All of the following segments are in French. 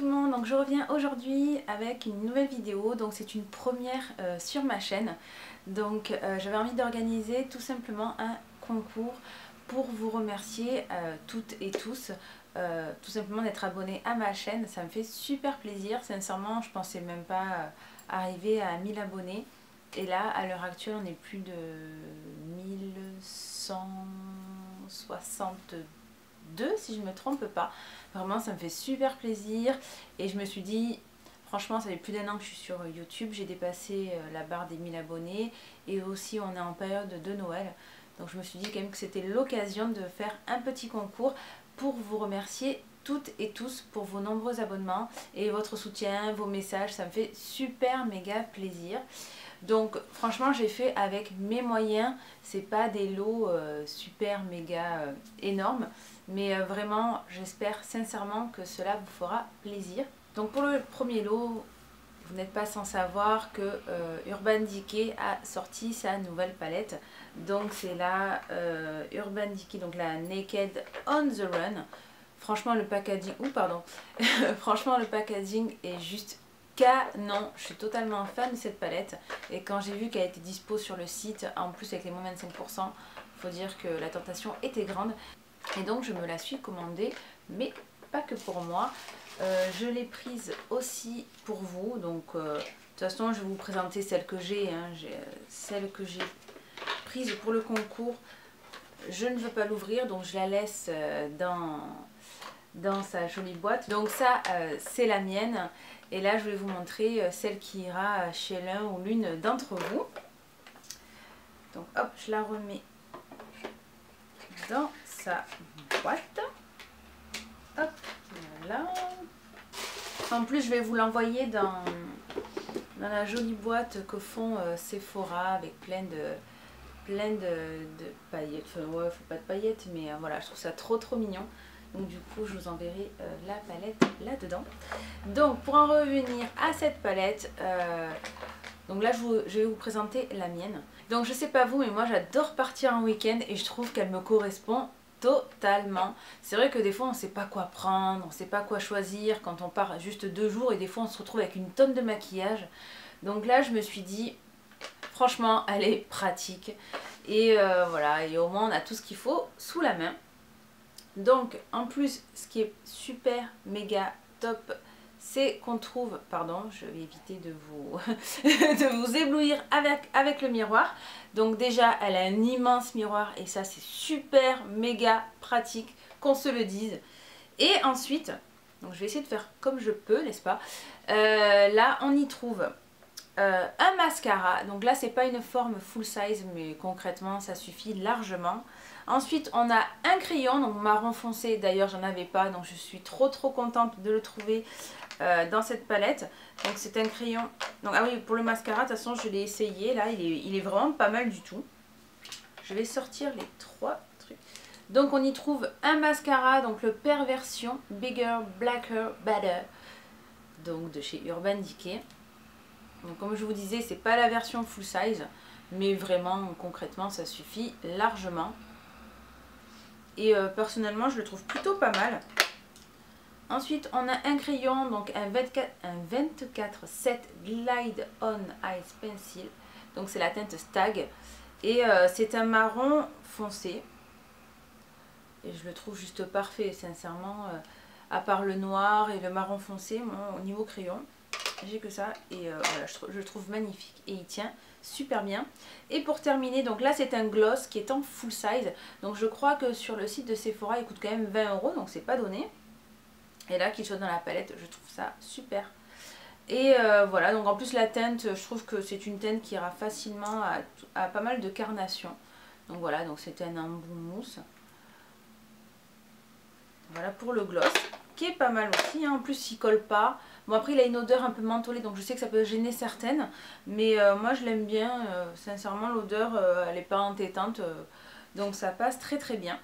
tout le monde, donc je reviens aujourd'hui avec une nouvelle vidéo, donc c'est une première sur ma chaîne. Donc j'avais envie d'organiser tout simplement un concours pour vous remercier toutes et tous, tout simplement d'être abonnés à ma chaîne. Ça me fait super plaisir, sincèrement je pensais même pas arriver à 1000 abonnés. Et là à l'heure actuelle on est plus de 1162 si je ne me trompe pas. Vraiment ça me fait super plaisir et je me suis dit franchement ça fait plus d'1 an que je suis sur YouTube, j'ai dépassé la barre des 1000 abonnés et aussi on est en période de Noël, donc je me suis dit quand même que c'était l'occasion de faire un petit concours pour vous remercier toutes et tous pour vos nombreux abonnements et votre soutien, vos messages, ça me fait super méga plaisir. Donc franchement j'ai fait avec mes moyens, c'est pas des lots super méga énormes, mais vraiment j'espère sincèrement que cela vous fera plaisir. Donc pour le premier lot, vous n'êtes pas sans savoir que Urban Decay a sorti sa nouvelle palette. Donc c'est la Urban Decay, donc la Naked on the Run. Franchement le packaging, franchement le packaging est juste canon, je suis totalement fan de cette palette et quand j'ai vu qu'elle était dispo sur le site, en plus avec les moins 25%, faut dire que la tentation était grande et donc je me la suis commandée, mais pas que pour moi, je l'ai prise aussi pour vous. Donc de toute façon je vais vous présenter celle que j'ai, celle que j'ai prise pour le concours. Je ne veux pas l'ouvrir donc je la laisse dans sa jolie boîte. Donc ça c'est la mienne. Et là je vais vous montrer celle qui ira chez l'un ou l'une d'entre vous. Donc hop, je la remets dans sa boîte. Hop, voilà. En plus je vais vous l'envoyer dans la jolie boîte que font Sephora avec plein de paillettes. Enfin ouais, faut pas de paillettes, mais voilà, je trouve ça trop mignon. Donc du coup je vous enverrai la palette là-dedans. Donc pour en revenir à cette palette, donc là je vais vous présenter la mienne. Donc je sais pas vous mais moi j'adore partir en week-end et je trouve qu'elle me correspond totalement. C'est vrai que des fois on sait pas quoi prendre, on sait pas quoi choisir quand on part juste 2 jours et des fois on se retrouve avec une tonne de maquillage. Donc là je me suis dit franchement elle est pratique et voilà, et au moins on a tout ce qu'il faut sous la main. Donc en plus ce qui est super méga top, c'est qu'on trouve, pardon je vais éviter de vous, de vous éblouir avec le miroir. Donc déjà elle a un immense miroir et ça c'est super méga pratique qu'on se le dise. Et ensuite, donc je vais essayer de faire comme je peux, n'est-ce pas, là on y trouve un mascara. Donc là c'est pas une forme full size mais concrètement ça suffit largement. Ensuite on a un crayon, donc marron foncé, d'ailleurs j'en avais pas donc je suis trop contente de le trouver dans cette palette. Donc c'est un crayon, donc ah oui, pour le mascara de toute façon je l'ai essayé là, il est vraiment pas mal du tout. Je vais sortir les 3 trucs. Donc on y trouve un mascara, donc le Perversion Bigger Blacker Better, donc de chez Urban Decay. Donc comme je vous disais c'est pas la version full size mais vraiment concrètement ça suffit largement. Et personnellement je le trouve plutôt pas mal. Ensuite on a un crayon, donc un 24-7 Glide On Ice Pencil. Donc c'est la teinte Stag. Et c'est un marron foncé. Et je le trouve juste parfait sincèrement. À part le noir et le marron foncé, moi, au niveau crayon, j'ai que ça. Et voilà, je le trouve magnifique. Et il tient super bien. Et pour terminer, donc là c'est un gloss qui est en full size. Donc je crois que sur le site de Sephora il coûte quand même 20 €, donc c'est pas donné. Et là qu'il soit dans la palette, je trouve ça super. Et voilà, donc en plus la teinte, je trouve que c'est une teinte qui ira facilement à pas mal de carnations. Donc voilà, donc c'était un embout mousse. Voilà pour le gloss, qui est pas mal aussi, hein. En plus il colle pas. Bon après il a une odeur un peu mentholée, donc je sais que ça peut gêner certaines. Mais moi je l'aime bien, sincèrement l'odeur elle est pas entêtante. Donc ça passe très bien.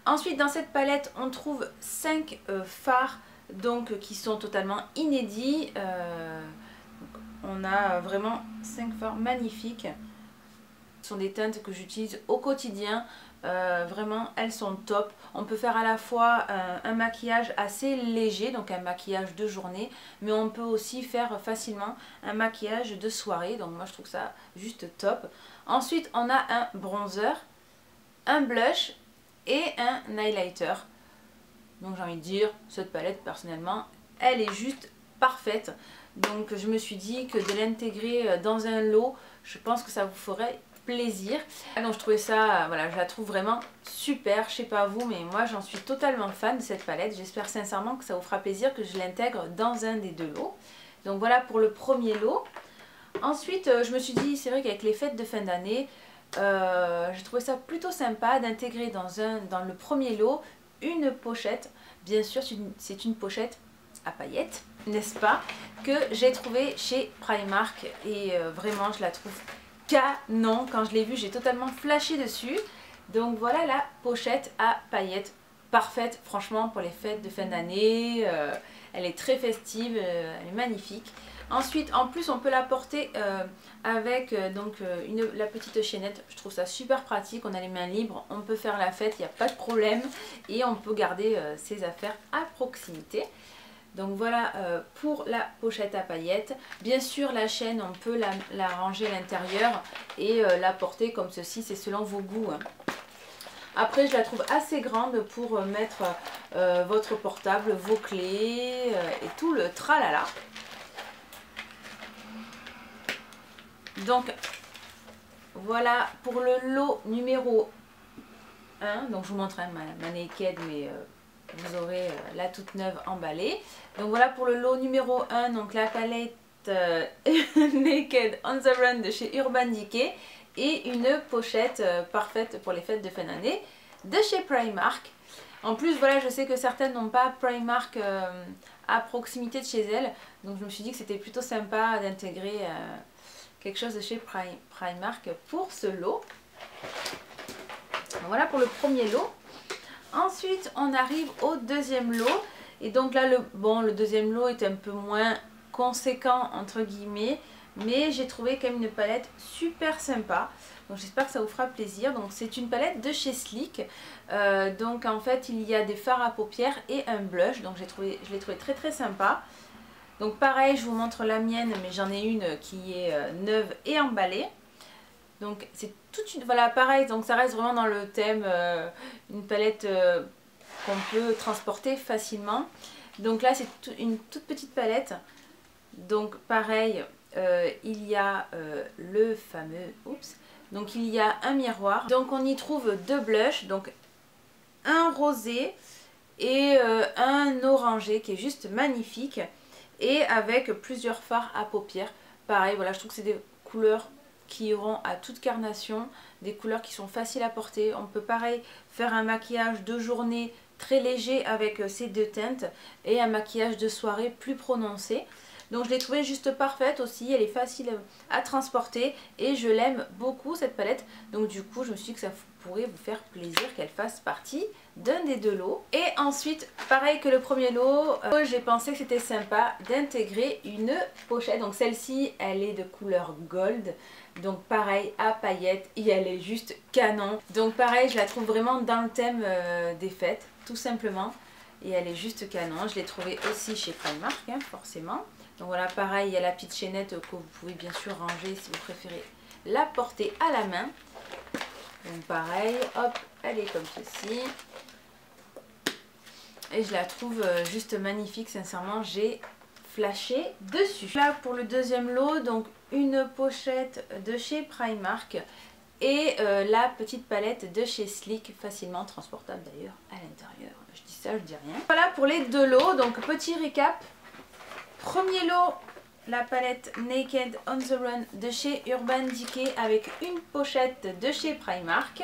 Ensuite dans cette palette on trouve 5 fards donc, qui sont totalement inédits. On a vraiment 5 fards magnifiques. Ce sont des teintes que j'utilise au quotidien. Vraiment, elles sont top. On peut faire à la fois un maquillage assez léger, donc un maquillage de journée, mais on peut aussi faire facilement un maquillage de soirée. Donc moi je trouve ça juste top. Ensuite on a un bronzer, un blush et un highlighter. Donc j'ai envie de dire, cette palette personnellement, elle est juste parfaite. Donc je me suis dit que de l'intégrer dans un lot, je pense que ça vous ferait plaisir. Donc je trouvais ça, voilà, je la trouve vraiment super. Je sais pas vous, mais moi j'en suis totalement fan de cette palette. J'espère sincèrement que ça vous fera plaisir que je l'intègre dans un des deux lots. Donc voilà pour le premier lot. Ensuite je me suis dit, c'est vrai qu'avec les fêtes de fin d'année, j'ai trouvé ça plutôt sympa d'intégrer dans le premier lot une pochette. Bien sûr c'est une pochette à paillettes, n'est-ce pas, que j'ai trouvé chez Primark et vraiment je la trouve canon. Quand je l'ai vue, j'ai totalement flashé dessus. Donc voilà la pochette à paillettes, parfaite franchement pour les fêtes de fin d'année. Elle est très festive, elle est magnifique. Ensuite, en plus, on peut la porter avec la petite chaînette. Je trouve ça super pratique. On a les mains libres, on peut faire la fête, il n'y a pas de problème. Et on peut garder ses affaires à proximité. Donc voilà pour la pochette à paillettes. Bien sûr la chaîne on peut la ranger à l'intérieur et la porter comme ceci, c'est selon vos goûts. Après je la trouve assez grande pour mettre votre portable, vos clés et tout le tralala. Donc voilà pour le lot numéro 1. Donc je vous montre ma naked mais... vous aurez la toute neuve emballée. Donc voilà pour le lot numéro 1, donc la palette Naked on the Run de chez Urban Decay et une pochette parfaite pour les fêtes de fin d'année de chez Primark. En plus voilà, je sais que certaines n'ont pas Primark à proximité de chez elles, donc je me suis dit que c'était plutôt sympa d'intégrer quelque chose de chez Primark pour ce lot. Donc voilà pour le premier lot. Ensuite on arrive au deuxième lot et donc là le deuxième lot est un peu moins conséquent entre guillemets, mais j'ai trouvé quand même une palette super sympa, donc j'espère que ça vous fera plaisir. Donc c'est une palette de chez Sleek, donc en fait il y a des fards à paupières et un blush, donc je l'ai trouvé très très sympa. Donc pareil, je vous montre la mienne, mais j'en ai une qui est neuve et emballée. Donc c'est toute une... Voilà, pareil, donc ça reste vraiment dans le thème, une palette qu'on peut transporter facilement. Donc là c'est une toute petite palette. Donc pareil, il y a le fameux... Oups. Donc il y a un miroir. Donc on y trouve deux blushs, donc un rosé et un orangé qui est juste magnifique. Et avec plusieurs fards à paupières. Pareil, voilà, je trouve que c'est des couleurs qui iront à toute carnation, des couleurs qui sont faciles à porter. On peut pareil faire un maquillage de journée très léger avec ces deux teintes et un maquillage de soirée plus prononcé. Donc je l'ai trouvée juste parfaite aussi, elle est facile à transporter et je l'aime beaucoup cette palette. Donc du coup je me suis dit que ça pourrait vous faire plaisir qu'elle fasse partie d'un des deux lots. Et ensuite, pareil que le premier lot, j'ai pensé que c'était sympa d'intégrer une pochette. Donc celle-ci, elle est de couleur gold. Donc pareil, à paillettes, et elle est juste canon. Donc pareil, je la trouve vraiment dans le thème des fêtes, tout simplement. Et elle est juste canon. Je l'ai trouvée aussi chez Primark, hein, forcément. Donc voilà, pareil, il y a la petite chaînette que vous pouvez bien sûr ranger si vous préférez la porter à la main. Donc pareil, hop, elle est comme ceci. Et je la trouve juste magnifique, sincèrement, j'ai flashé dessus. Là pour le deuxième lot, donc une pochette de chez Primark et la petite palette de chez Sleek, facilement transportable d'ailleurs à l'intérieur. Je dis ça, je dis rien. Voilà pour les deux lots, donc petit récap. Premier lot, la palette Naked on the Run de chez Urban Decay avec une pochette de chez Primark.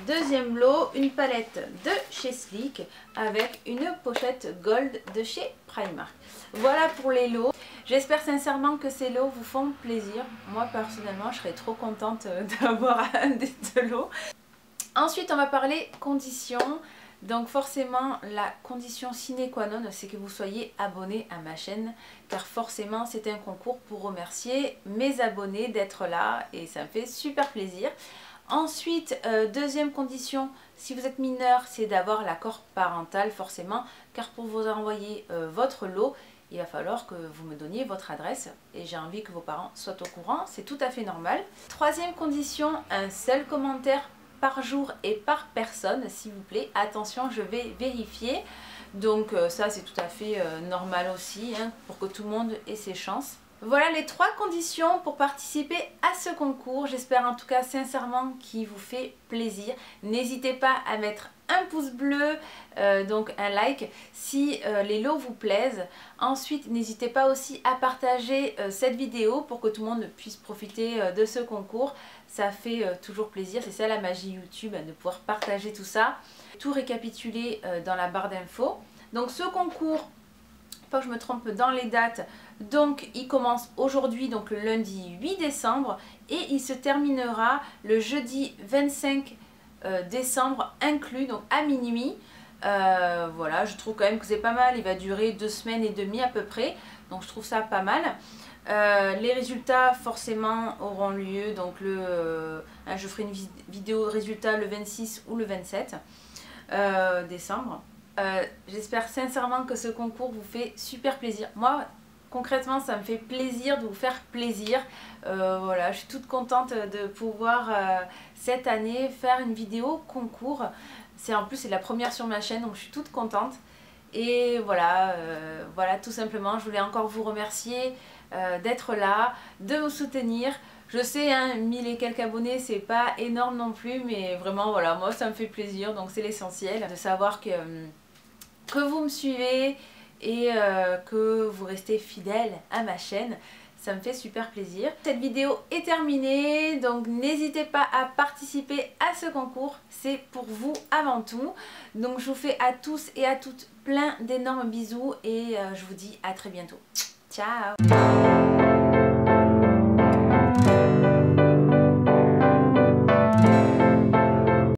Deuxième lot, une palette de chez Sleek avec une pochette gold de chez Primark. Voilà pour les lots. J'espère sincèrement que ces lots vous font plaisir. Moi personnellement, je serais trop contente d'avoir un des deux lots. Ensuite, on va parler conditions. Donc forcément la condition sine qua non c'est que vous soyez abonné à ma chaîne, car forcément c'est un concours pour remercier mes abonnés d'être là et ça me fait super plaisir. Ensuite, deuxième condition, si vous êtes mineur, c'est d'avoir l'accord parental forcément, car pour vous envoyer votre lot, il va falloir que vous me donniez votre adresse et j'ai envie que vos parents soient au courant, c'est tout à fait normal. Troisième condition, un seul commentaire par jour et par personne, s'il vous plaît. Attention, je vais vérifier. Donc ça c'est tout à fait normal aussi, hein, pour que tout le monde ait ses chances. Voilà les 3 conditions pour participer à ce concours. J'espère en tout cas sincèrement qu'il vous fait plaisir. N'hésitez pas à mettre un pouce bleu, donc un like si les lots vous plaisent. Ensuite, n'hésitez pas aussi à partager cette vidéo pour que tout le monde puisse profiter de ce concours. Ça fait toujours plaisir, c'est ça la magie YouTube, de pouvoir partager tout ça. Tout récapituler dans la barre d'infos. Donc ce concours, pas que je me trompe dans les dates, donc il commence aujourd'hui, donc le lundi 8 décembre et il se terminera le jeudi 25 décembre inclus, donc à minuit. Voilà, je trouve quand même que c'est pas mal, il va durer 2 semaines et demie à peu près, donc je trouve ça pas mal. Les résultats forcément auront lieu, donc je ferai une vidéo résultat le 26 ou le 27 décembre. J'espère sincèrement que ce concours vous fait super plaisir. Moi, concrètement, ça me fait plaisir de vous faire plaisir. Voilà, je suis toute contente de pouvoir cette année faire une vidéo concours. En plus, c'est la première sur ma chaîne, donc je suis toute contente. Et voilà, voilà, tout simplement, je voulais encore vous remercier d'être là, de me soutenir. Je sais, hein, 1000 et quelques abonnés, c'est pas énorme non plus, mais vraiment, voilà, moi ça me fait plaisir, donc c'est l'essentiel de savoir que vous me suivez et que vous restez fidèle à ma chaîne. Ça me fait super plaisir. Cette vidéo est terminée, donc n'hésitez pas à participer à ce concours, c'est pour vous avant tout. Donc je vous fais à tous et à toutes plein d'énormes bisous et je vous dis à très bientôt. Ciao!